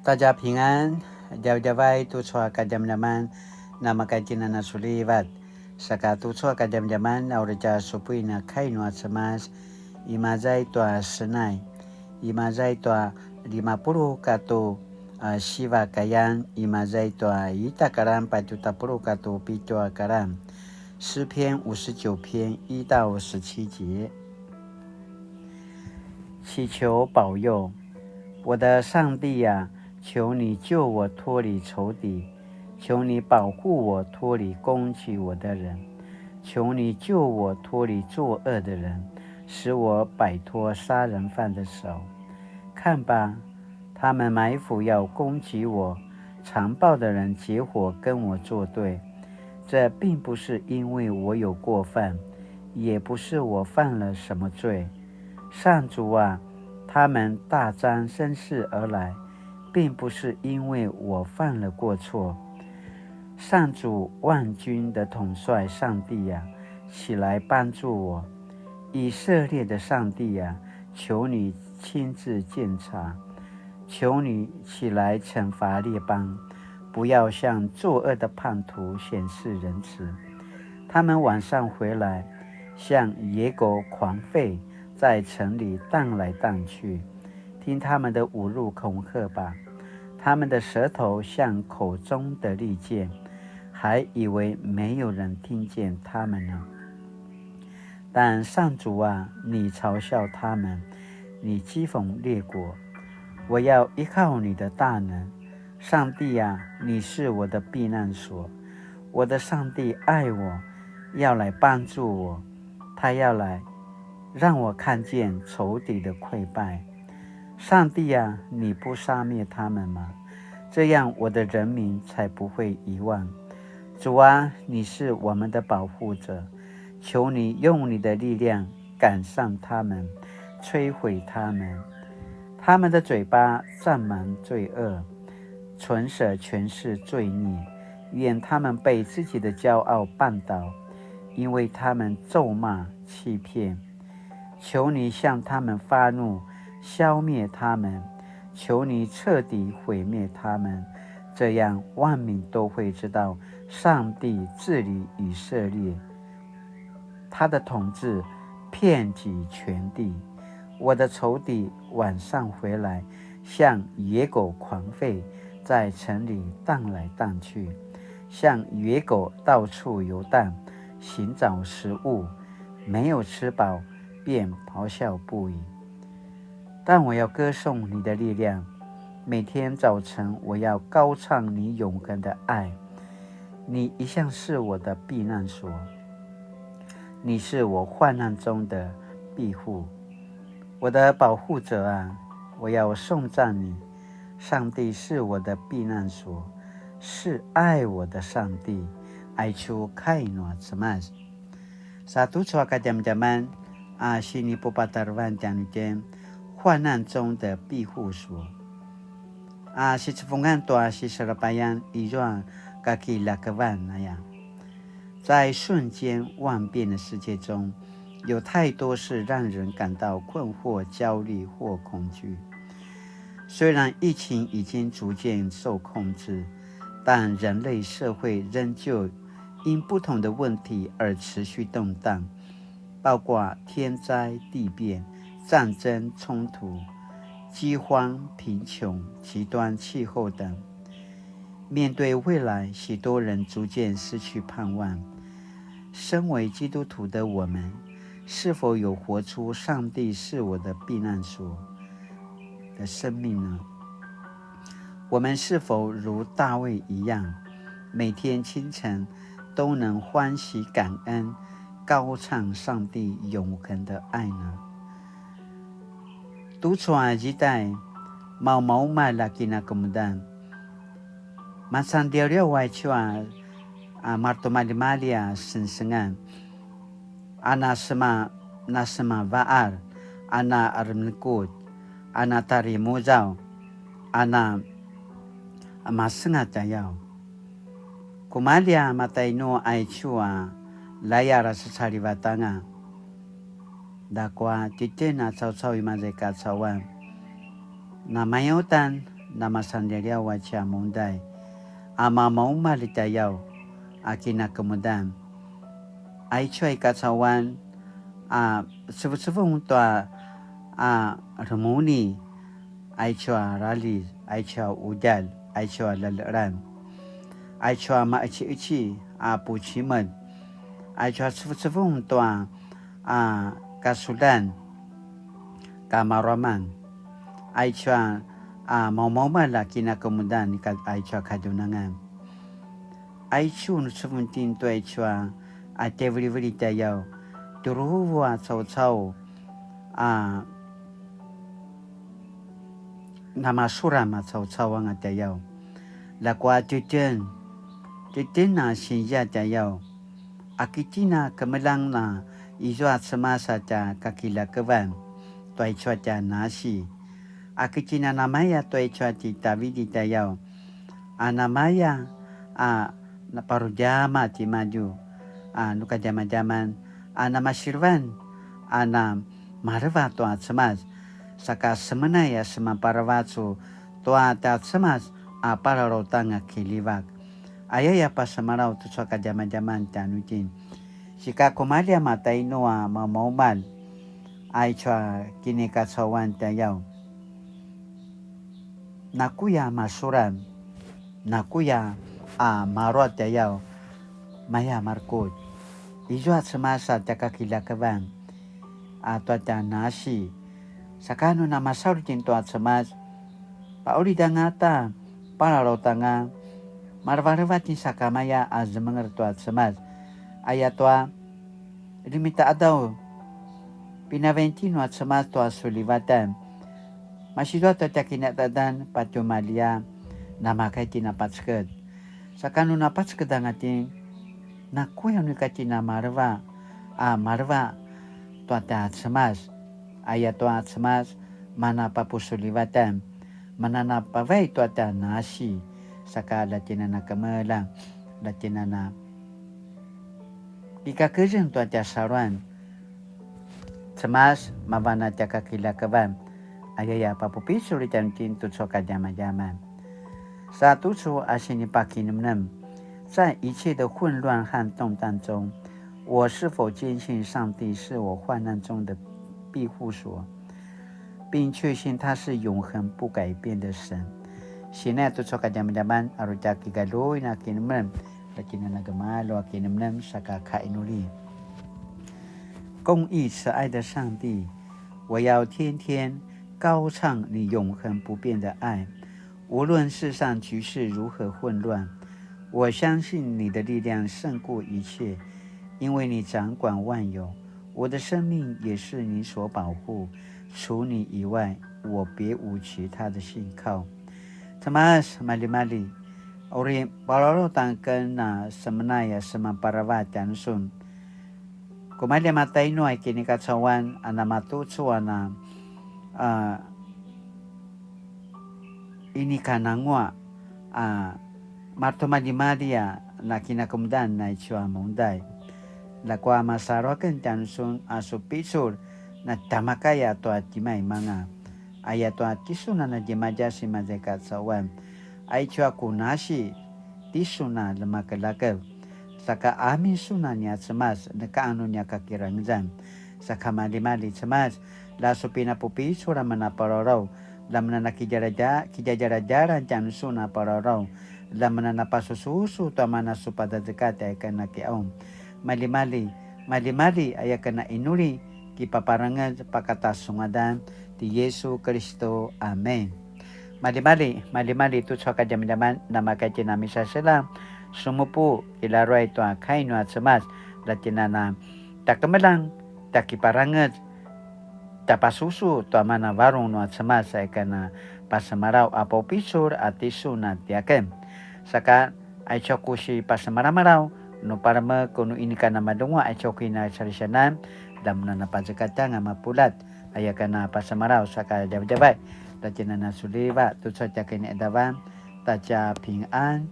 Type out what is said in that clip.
大家平安，jauh-jauh tu soal kadam zaman nama kaitina na sulivat. Saka tu soal kadam zaman aureja supui na kainua semas imazai tua senai. Imazai tua 50 katu siva kayan imazai tua ita karam patuta puru katu pitua karam. 诗篇59篇1到17节，祈求保佑。我的上帝呀，求你救我脱离仇敌，求你保护我脱离攻击我的人，求你救我脱离作恶的人，使我摆脱杀人犯的手。看吧，他们埋伏要攻击我，残暴的人结伙跟我作对。这并不是因为我有过犯，也不是我犯了什么罪。上主啊，他们大张声势而来，并不是因为我犯了过错。上主万军的统帅上帝啊，起来帮助我。以色列的上帝啊，求你亲自鉴察，求你起来惩罚列邦，不要向作恶的叛徒显示仁慈。他们晚上回来，像野狗狂吠，在城里荡来荡去。听他们的侮辱恐吓吧，他们的舌头像口中的利剑，还以为没有人听见他们呢。但上主啊，你嘲笑他们，你讥讽列国。我要依靠你的大能。上帝啊，你是我的避难所。我的上帝爱我，要来帮助我，他要来让我看见仇敌的溃败。上帝啊，你不杀灭他们吗？这样我的人民才不会遗忘。主啊，你是我们的保护者，求你用你的力量赶上他们，摧毁他们。他们的嘴巴沾满罪恶，唇舌全是罪孽，愿他们被自己的骄傲绊倒，因为他们咒骂欺骗。求你向他们发怒，消灭他们，求你彻底毁灭他们，这样万民都会知道上帝治理以色列，他的统治遍及全地。我的仇敌晚上回来，像野狗狂吠，在城里荡来荡去，像野狗到处游荡，寻找食物，没有吃饱，便咆哮不已。但我要歌颂你的力量，每天早晨我要高唱你永恒的爱。你一向是我的避难所，你是我患难中的庇护。我的保护者啊，我要颂赞你。上帝是我的避难所，是爱我的上帝。爱出kainua cemas. Satu soal kadam zaman sini pupatarwan dan jem 患难中的庇护所。是风多是serapayan ijuan kaki lakawan那样。在瞬间万变的世界中，有太多事让人感到困惑、焦虑或恐惧。虽然疫情已经逐渐受控制，但人类社会仍旧因不同的问题而持续动荡，包括天灾地变、战争冲突、饥荒、贫穷、极端气候等。面对未来，许多人逐渐失去盼望。身为基督徒的我们，是否有活出上帝是我的避难所的生命呢？我们是否如大卫一样，每天清晨都能欢喜感恩，高唱上帝永恒的爱呢？独传时代mau malaki na kemudian masan dia wai chua martomalimalia sensengan ana sema nasema vaar ana armekut ana tari mozau ana masenga tayau kumalia mataino ai chua layara sesari batanga dakwa titena chau imazeka chawan na mayautan namasan dia wacha mundai ama mau malitayau akina kemudan ai choi kacawan sebut-sebut tua remuni ai chua rali ai chua udal ai chua lalaran ai chua ma ichi puchiman ai chua sebut-sebut tua kasudan kamaraman ai chua mau mala kina kemudan ai chua kadunangan ai chun seventeen tu ai chua tevri tayau turuwa cau nama surama cau ang tayau la kwa tuten na sinja tayau akitina kemelang na izwa semasa ta kakila keban tu ai chua ta nasi akitina namaya tu ai chua ti tavidi tayau namaya na parujama ti maju nuka jaman nama sirvan marva to semas saka semana ya sema parvatsu to ta semas para rotanga kilivak ayaya pa semarau tu saka jaman tanutin sika komalia matai noa mamaumal ai chwa kini kasawan tayau nakuya masuran nakuya marot tayau maya markut ijo semasa takakila kaban atau nasi sakano na masar cinto semas pauli dangata para rotanga marvarvati sakamaya azmengertu semas ayatua limita adau pinaventino semas to sulivatan masido takinat tadan patumalia nama kati napatsket sakano napatsket dangatin nakuya nikatina marva tuata semas ayat tuat semas mana papusulivatan mana napavai tuata nasi saka latina na kamela latina na ika kerjen tuata saruan semas mavana jaka kilakaban ayaya papupisuritan tintu soka jama-jama satu su asini pakinum 在一切的混乱和动荡中，我是否坚信上帝是我患难中的庇护所，并确信他是永恒不改变的神？现在都说个jaman aru jaki galoi na kinmen, lakina na gamalo kinmen saka kainuli。公义慈爱的上帝，我要天天高唱你永恒不变的爱，无论世上局势如何混乱。 我相信你的力量胜过一切，因为你掌管万有，我的生命也是你所保护。除你以外，我别无其他的信靠。Tamas mali-mali, ori balaro tangkan na semenaya sema parawatan sun. Kumali matay no ay kinikatsawan anamatutsua na ini kanangwa Marto mali-malia na kinakumdan na itsua munday. Lakwa masarokan tansun asupisur na tamakaya to at timay mga ayato at tisuna na dimadya si madekat sawan ay tsua kunashi tisuna lamakalakaw. Saka amin suna niya samas na kaano niya kakirangzan. Saka mali-mali samas laso pinapupisura manapararaw lam na nakijajara-jara tansuna pararaw. Lamana na pasususu tamana supadadekate ay kana kiaom mali-mali ay kana inuri kipaparangan pakatasungadan ti Yesu Kristo. Amen. Mali-mali ito sa kajam-jaman na makatinami sa sila sumupo ilaro ito kaino at samas latina na takamalang takiparangan tapasusu tamana varong no at samas ay kana pasamaraw apo pisur at isu na tiyakem. Saka ay chokushi pasamaraw no para kuno ini ka na madungwa ay choki na sarisanan dam na napazakata nga mapulat ay ka na pasamaraw saka jabay dati na nasuliba tutsa kini edawan tacha ping an